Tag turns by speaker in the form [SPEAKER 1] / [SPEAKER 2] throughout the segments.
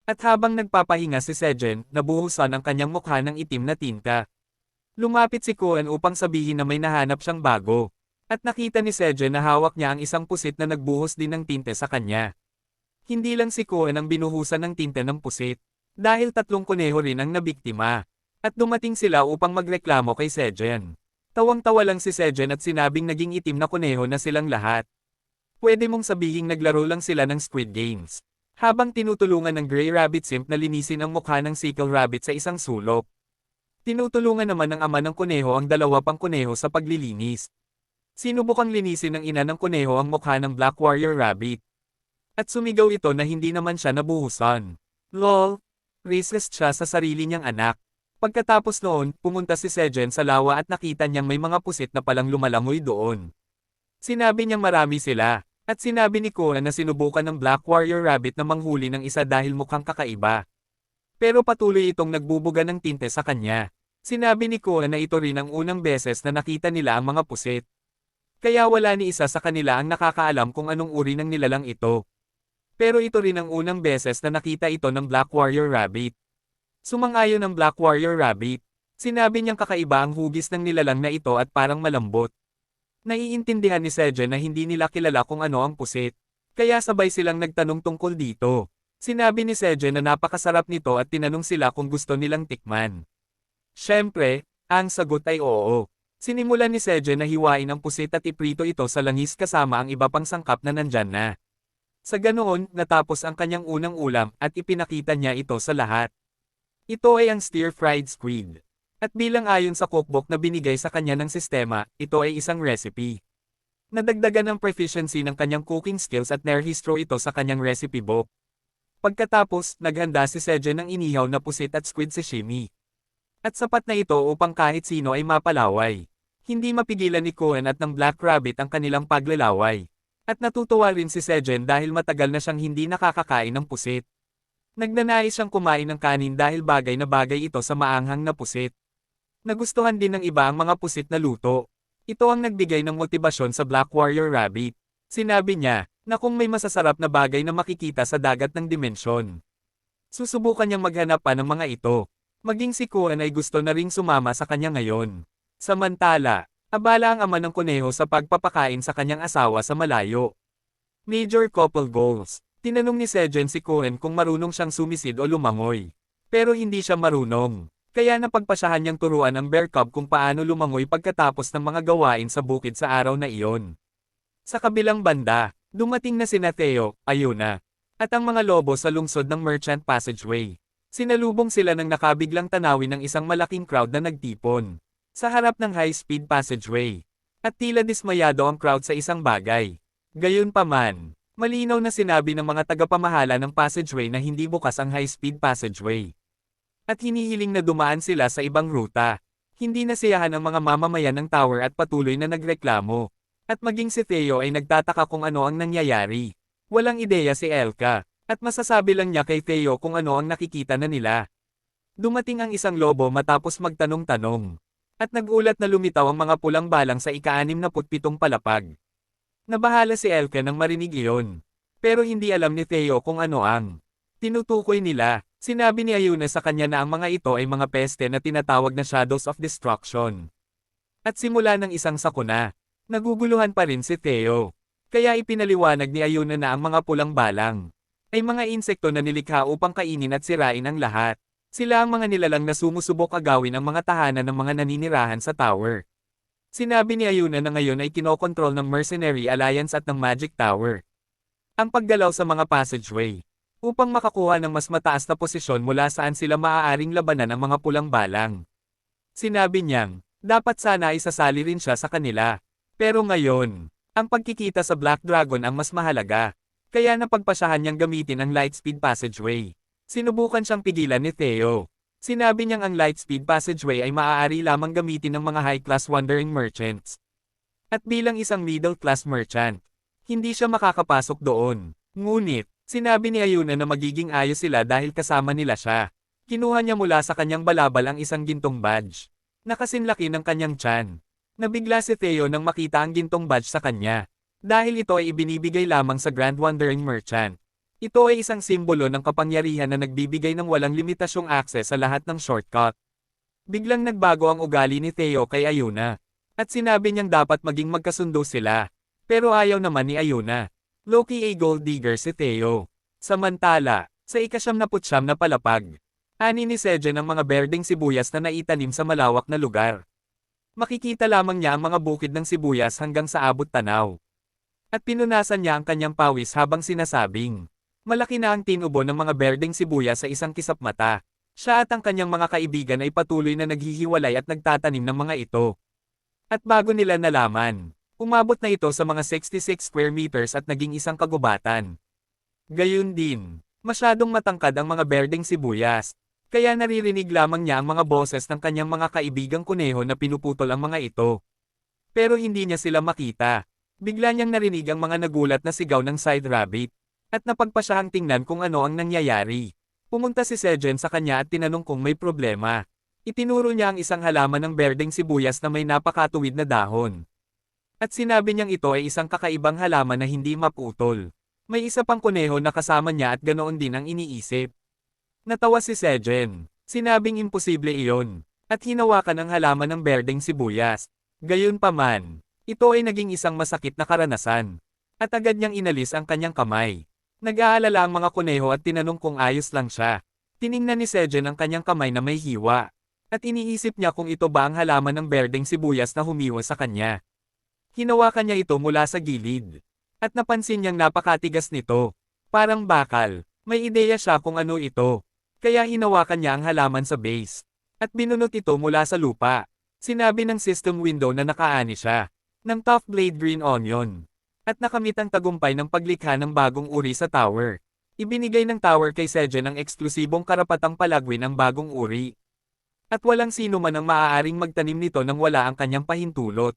[SPEAKER 1] At habang nagpapahinga si Sejen, nabuhusan ang kanyang mukha ng itim na tinta. Lumapit si Kuan upang sabihin na may nahanap siyang bago. At nakita ni Sejen na hawak niya ang isang pusit na nagbuhos din ng tinte sa kanya. Hindi lang si Kuan ang binuhusan ng tinte ng pusit. Dahil 3 kuneho rin ang nabiktima. At dumating sila upang magreklamo kay Sejen. Tawang-tawa lang si Sejen at sinabing naging itim na kuneho na silang lahat. Pwede mong sabihing naglaro lang sila ng Squid Games. Habang tinutulungan ng Gray Rabbit Simp na linisin ang mukha ng Sickle Rabbit sa isang sulok. Tinutulungan naman ng ama ng kuneho ang 2 pang kuneho sa paglilinis. Sinubukang linisin ng ina ng kuneho ang mukha ng Black Warrior Rabbit. At sumigaw ito na hindi naman siya nabuhusan. Lol! Restless siya sa sarili niyang anak. Pagkatapos noon, pumunta si Sejen sa lawa at nakita niyang may mga pusit na palang lumalangoy doon. Sinabi niyang marami sila, at sinabi ni Kuan na sinubukan ng Black Warrior Rabbit na manghuli ng isa dahil mukhang kakaiba. Pero patuloy itong nagbubuga ng tinte sa kanya. Sinabi ni Kuan na ito rin ang unang beses na nakita nila ang mga pusit. Kaya wala ni isa sa kanila ang nakakaalam kung anong uri ng nilalang ito. Pero ito rin ang unang beses na nakita ito ng Black Warrior Rabbit. Sumang-ayon ng Black Warrior Rabbit. Sinabi niyang kakaiba ang hugis ng nilalang na ito at parang malambot. Naiintindihan ni Sejen na hindi nila kilala kung ano ang pusit. Kaya sabay silang nagtanong tungkol dito. Sinabi ni Sejen na napakasarap nito at tinanong sila kung gusto nilang tikman. Siyempre, ang sagot ay oo. Sinimulan ni Sejen na hiwain ang pusit at iprito ito sa langis kasama ang iba pang sangkap na nandyan na. Sa ganoon, natapos ang kanyang unang ulam at ipinakita niya ito sa lahat. Ito ay ang stir-fried squid. At bilang ayon sa cookbook na binigay sa kanya ng sistema, ito ay isang recipe. Nadagdagan ng proficiency ng kanyang cooking skills at nerehistro ito sa kanyang recipe book. Pagkatapos, naghanda si Sejen ng inihaw na pusit at squid sashimi. At sapat na ito upang kahit sino ay mapalaway. Hindi mapigilan ni Kuan at ng Black Rabbit ang kanilang paglalaway. At natutuwa rin si Sejen dahil matagal na siyang hindi nakakakain ng pusit. Nagnanais siyang kumain ng kanin dahil bagay na bagay ito sa maanghang na pusit. Nagustuhan din ng iba ang mga pusit na luto. Ito ang nagbigay ng motibasyon sa Black Warrior Rabbit. Sinabi niya, na kung may masasarap na bagay na makikita sa dagat ng dimensyon. Susubukan niyang maghanap pa ng mga ito. Maging si Kuan ay gusto na ring sumama sa kanya ngayon. Samantala, abala ang ama ng kuneho sa pagpapakain sa kanyang asawa sa malayo. Major couple goals. Tinanong ni Sejen si Kuan kung marunong siyang sumisid o lumangoy. Pero hindi siya marunong. Kaya napagpasyahan niyang turuan ang bear cub kung paano lumangoy pagkatapos ng mga gawain sa bukid sa araw na iyon. Sa kabilang banda, dumating na sina Theo, Ayuna, at ang mga lobo sa lungsod ng Merchant Passageway. Sinalubong sila ng nakabiglang tanawin ng isang malaking crowd na nagtipon sa harap ng high-speed passageway. At tila dismayado ang crowd sa isang bagay. Gayunpaman, malinaw na sinabi ng mga tagapamahala ng passageway na hindi bukas ang high-speed passageway. At hinihiling na dumaan sila sa ibang ruta. Hindi nasiyahan ang mga mamamayan ng tower at patuloy na nagreklamo. At maging si Theo ay nagtataka kung ano ang nangyayari. Walang ideya si Elka, at masasabi lang niya kay Theo kung ano ang nakikita na nila. Dumating ang isang lobo matapos magtanong-tanong. At nagulat na lumitaw ang mga pulang balang sa ika-67 palapag. Nabahala si Elka nang marinig iyon. Pero hindi alam ni Theo kung ano ang tinutukoy nila. Sinabi ni Ayuna sa kanya na ang mga ito ay mga peste na tinatawag na Shadows of Destruction. At simula ng isang sakuna, naguguluhan pa rin si Theo. Kaya ipinaliwanag ni Ayuna na ang mga pulang balang ay mga insekto na nilikha upang kainin at sirain ang lahat. Sila ang mga nilalang na sumusubok agawin ang mga tahanan ng mga naninirahan sa tower. Sinabi ni Ayuna na ngayon ay kinokontrol ng Mercenary Alliance at ng Magic Tower ang paggalaw sa mga passageway upang makakuha ng mas mataas na posisyon mula saan sila maaaring labanan ang mga pulang balang. Sinabi niyang, dapat sana ay sasali rin siya sa kanila. Pero ngayon, ang pagkikita sa Black Dragon ang mas mahalaga. Kaya napagpasyahan niyang gamitin ang Lightspeed Passageway. Sinubukan siyang pigilan ni Theo. Sinabi niyang ang Lightspeed Passageway ay maaari lamang gamitin ng mga high-class wandering merchants. At bilang isang middle-class merchant, hindi siya makakapasok doon. Ngunit, sinabi ni Ayuna na magiging ayos sila dahil kasama nila siya. Kinuha niya mula sa kanyang balabal ang isang gintong badge. Nakasinlaki ng kanyang tiyan. Nabigla si Theo nang makita ang gintong badge sa kanya. Dahil ito ay ibinibigay lamang sa Grand Wandering Merchant. Ito ay isang simbolo ng kapangyarihan na nagbibigay ng walang limitasyong akses sa lahat ng shortcut. Biglang nagbago ang ugali ni Theo kay Ayuna. At sinabi niyang dapat maging magkasundo sila. Pero ayaw naman ni Ayuna. Loki ay gold digger si Theo. Samantala, sa ika-79 na palapag, ani ni Sejen ang mga berdeng sibuyas na naitanim sa malawak na lugar. Makikita lamang niya ang mga bukid ng sibuyas hanggang sa abot tanaw. At pinunasan niya ang kanyang pawis habang sinasabing, malaki na ang tinubo ng mga berdeng sibuyas sa isang kisap mata. Siya at ang kanyang mga kaibigan ay patuloy na naghihiwalay at nagtatanim ng mga ito. At bago nila nalaman, umabot na ito sa mga 66 square meters at naging isang kagubatan. Gayun din, masyadong matangkad ang mga berdeng sibuyas, kaya naririnig lamang niya ang mga boses ng kanyang mga kaibigang kuneho na pinuputol ang mga ito. Pero hindi niya sila makita. Bigla niyang narinig ang mga nagulat na sigaw ng side rabbit, at napagpasyahang tingnan kung ano ang nangyayari. Pumunta si Sejen sa kanya at tinanong kung may problema. Itinuro niya ang isang halaman ng berdeng sibuyas na may napakatuwid na dahon. At sinabi niyang ito ay isang kakaibang halaman na hindi maputol. May isa pang kuneho na kasama niya at ganoon din ang iniisip. Natawa si Sejen. Sinabing imposible iyon. At hinawakan ang halaman ng berdeng sibuyas. Gayunpaman, ito ay naging isang masakit na karanasan. At agad niyang inalis ang kanyang kamay. Nag-aalala ang mga kuneho at tinanong kung ayos lang siya. Tiningnan ni Sejen ang kanyang kamay na may hiwa. At iniisip niya kung ito ba ang halaman ng berdeng sibuyas na humiwa sa kanya. Hinawakan niya ito mula sa gilid. At napansin niyang napakatigas nito. Parang bakal. May ideya siya kung ano ito. Kaya hinawakan niya ang halaman sa base. At binunot ito mula sa lupa. Sinabi ng system window na nakaani siya ng tough blade green onion. At nakamit ang tagumpay ng paglikha ng bagong uri sa tower. Ibinigay ng tower kay Sejen ang eksklusibong karapatang palagwin ang bagong uri. At walang sino man ang maaaring magtanim nito nang wala ang kanyang pahintulot.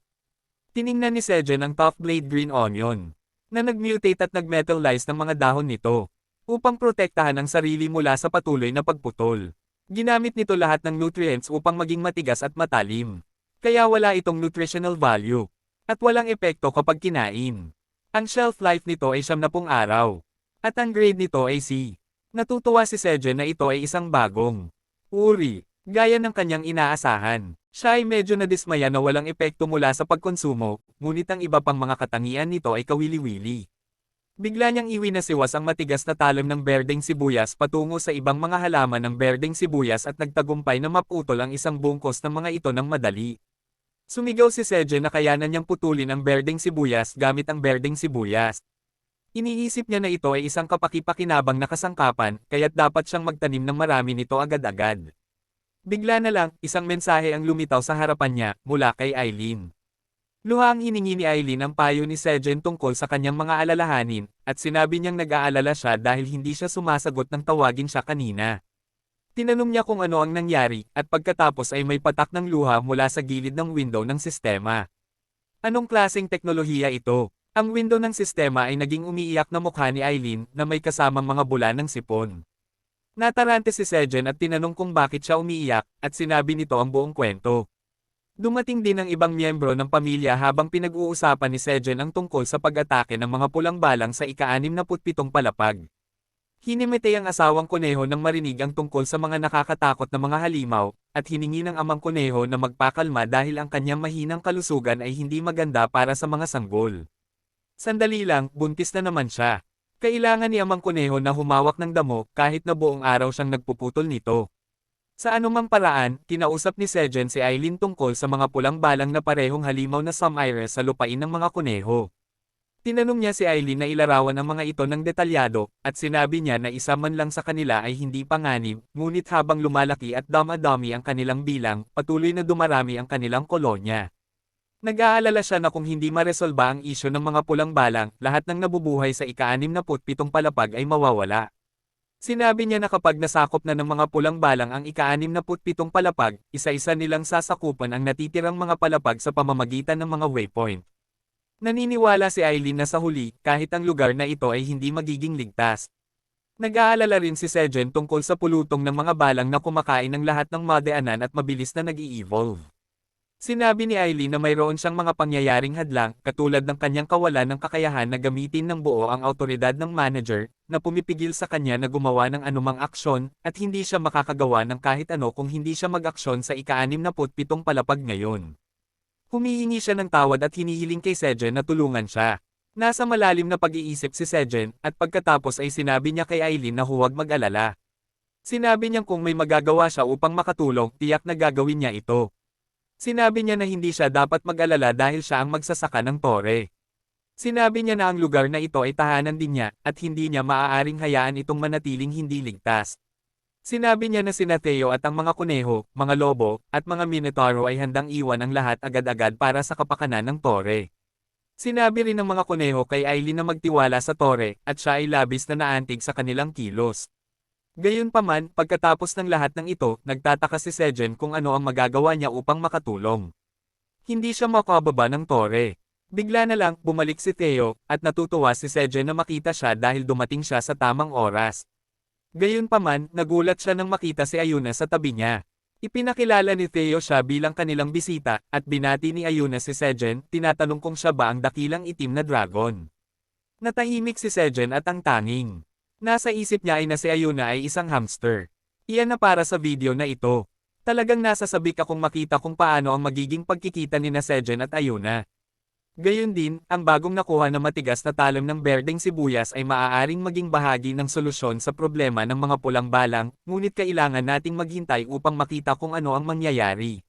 [SPEAKER 1] Tiningnan ni Sejen ang tough blade green onion, na nagmutate at nagmetalize ng mga dahon nito, upang protektahan ang sarili mula sa patuloy na pagputol. Ginamit nito lahat ng nutrients upang maging matigas at matalim. Kaya wala itong nutritional value. At walang epekto kapag kinain. Ang shelf life nito ay 70 araw. At ang grade nito ay C. Natutuwa si Sejen na ito ay isang bagong uri, gaya ng kanyang inaasahan. Siya ay medyo nadismaya na walang epekto mula sa pagkonsumo, ngunit ang iba pang mga katangian nito ay kawili-wili. Bigla niyang iwinasiwas ang matigas na talim ng berdeng sibuyas patungo sa ibang mga halaman ng berdeng sibuyas at nagtagumpay na maputol ang isang bungkos ng mga ito ng madali. Sumigaw si Sejen na kayanan niyang putulin ang berdeng sibuyas gamit ang berdeng sibuyas. Iniisip niya na ito ay isang kapaki-pakinabang na kasangkapan, kaya't dapat siyang magtanim ng marami nito agad-agad. Bigla na lang, isang mensahe ang lumitaw sa harapan niya, mula kay Eileen. Luhang hiningi ni Eileen ang payo ni Sejen tungkol sa kanyang mga alalahanin, at sinabi niyang nag-aalala siya dahil hindi siya sumasagot ng tawagin siya kanina. Tinanong niya kung ano ang nangyari, at pagkatapos ay may patak ng luha mula sa gilid ng window ng sistema. Anong klaseng teknolohiya ito? Ang window ng sistema ay naging umiiyak na mukha ni Eileen na may kasamang mga bula ng sipon. Natarante si Sejen at tinanong kung bakit siya umiiyak, at sinabi nito ang buong kwento. Dumating din ang ibang miyembro ng pamilya habang pinag-uusapan ni Sejen ang tungkol sa pag-atake ng mga pulang balang sa ika-67 palapag. Hinimitay ang asawang kuneho nang marinig ang tungkol sa mga nakakatakot na mga halimaw, at hiningi ng amang kuneho na magpakalma dahil ang kanyang mahinang kalusugan ay hindi maganda para sa mga sanggol. Sandali lang, buntis na naman siya. Kailangan ni amang kuneho na humawak ng damo kahit na buong araw siyang nagpuputol nito. Sa anumang paraan, kinausap ni Sejen si Eileen tungkol sa mga pulang balang na parehong halimaw na some iris sa lupain ng mga kuneho. Tinanong niya si Eileen na ilarawan ang mga ito ng detalyado, at sinabi niya na isa man lang sa kanila ay hindi panganib, ngunit habang lumalaki at dama-dami ang kanilang bilang, patuloy na dumarami ang kanilang kolonya. Nag-aalala siya na kung hindi maresolba ang isyu ng mga pulang balang, lahat ng nabubuhay sa ika-67 palapag ay mawawala. Sinabi niya na kapag nasakop na ng mga pulang balang ang ika-67 palapag, isa-isa nilang sasakupan ang natitirang mga palapag sa pamamagitan ng mga waypoint. Naniniwala si Eileen na sa huli, kahit ang lugar na ito ay hindi magiging ligtas. Nag-aalala rin si Sejen tungkol sa pulutong ng mga balang na kumakain ng lahat ng madaanan at mabilis na nag-i-evolve. Sinabi ni Eileen na mayroon siyang mga pangyayaring hadlang, katulad ng kanyang kawalan ng kakayahan na gamitin ng buo ang awtoridad ng manager, na pumipigil sa kanya na gumawa ng anumang aksyon, at hindi siya makakagawa ng kahit ano kung hindi siya mag-aksyon sa ika-67 palapag ngayon. Humihingi siya ng tawad at hinihiling kay Sejen na tulungan siya. Nasa malalim na pag-iisip si Sejen, at pagkatapos ay sinabi niya kay Eileen na huwag mag-alala. Sinabi niyang kung may magagawa siya upang makatulong, tiyak na gagawin niya ito. Sinabi niya na hindi siya dapat mag-alala dahil siya ang magsasaka ng tore. Sinabi niya na ang lugar na ito ay tahanan din niya, at hindi niya maaaring hayaan itong manatiling hindi ligtas. Sinabi niya na sina Theo at ang mga kuneho, mga lobo, at mga minotauro ay handang iwan ang lahat agad-agad para sa kapakanan ng tore. Sinabi rin ng mga kuneho kay Eileen na magtiwala sa tore, at siya ay labis na naantig sa kanilang kilos. Gayunpaman, pagkatapos ng lahat ng ito, nagtataka si Sejen kung ano ang magagawa niya upang makatulong. Hindi siya makababa ng tore. Bigla na lang, bumalik si Theo, at natutuwa si Sejen na makita siya dahil dumating siya sa tamang oras. Gayunpaman, nagulat siya nang makita si Ayuna sa tabi niya. Ipinakilala ni Theo siya bilang kanilang bisita, at binati ni Ayuna si Sejen, tinatanong kung siya ba ang dakilang itim na dragon. Natahimik si Sejen at ang tanging nasa isip niya ay na si Ayuna ay isang hamster. Iyan na para sa video na ito. Talagang nasasabik akong makita kung paano ang magiging pagkikita ni na Sejen at Ayuna. Gayun din, ang bagong nakuha na matigas na talim ng berdeng sibuyas ay maaaring maging bahagi ng solusyon sa problema ng mga pulang balang, ngunit kailangan nating maghintay upang makita kung ano ang mangyayari.